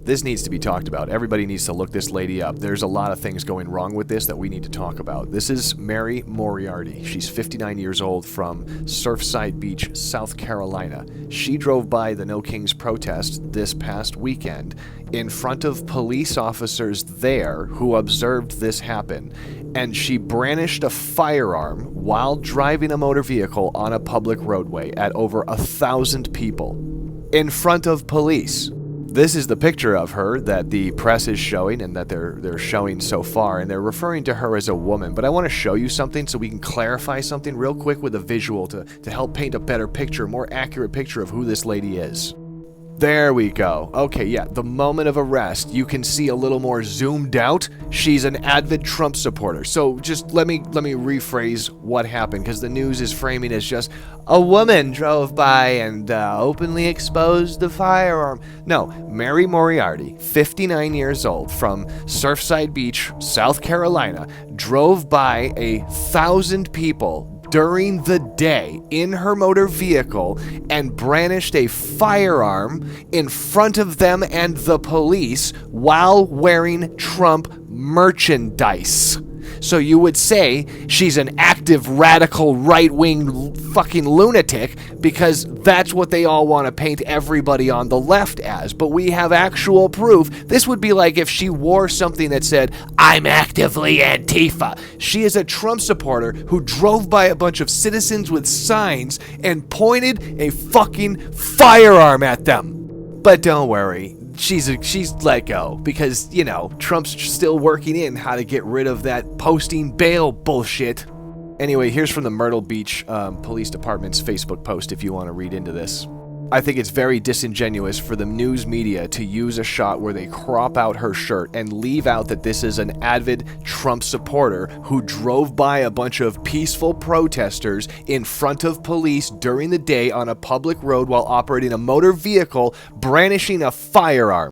This needs to be talked about. Everybody needs to look this lady up. There's a lot of things going wrong with this that we need to talk about. This is Mary Moriarty. She's 59 years old from Surfside Beach, South Carolina. She drove by the No Kings protest this past weekend in front of police officers there who observed this happen, and she brandished a firearm while driving a motor vehicle on a public roadway at over 1,000 people in front of police. This is the picture of her that the press is showing and that they're showing so far, and they're referring to her as a woman. But I want to show you something so we can clarify something real quick with a visual to help paint a better picture, more accurate picture of who this lady is. There we go. Okay, yeah, the moment of arrest, you can see a little more zoomed out. She's an avid Trump supporter. So just let me rephrase what happened, because the news is framing as just a woman drove by and openly exposed the firearm. No, Mary Moriarty, 59 years old, from Surfside Beach, South Carolina, drove by 1,000 people during the day in her motor vehicle and brandished a firearm in front of them and the police while wearing Trump merchandise. So you would say she's an active, radical, right-wing fucking lunatic, because that's what they all want to paint everybody on the left as. But we have actual proof. This would be like if she wore something that said, "I'm actively Antifa." She is a Trump supporter who drove by a bunch of citizens with signs and pointed a fucking firearm at them. But don't worry. She's let go, because, you know, Trump's still working in how to get rid of that posting bail bullshit. Anyway, here's from the Myrtle Beach Police Department's Facebook post if you want to read into this. I think it's very disingenuous for the news media to use a shot where they crop out her shirt and leave out that this is an avid Trump supporter who drove by a bunch of peaceful protesters in front of police during the day on a public road while operating a motor vehicle brandishing a firearm.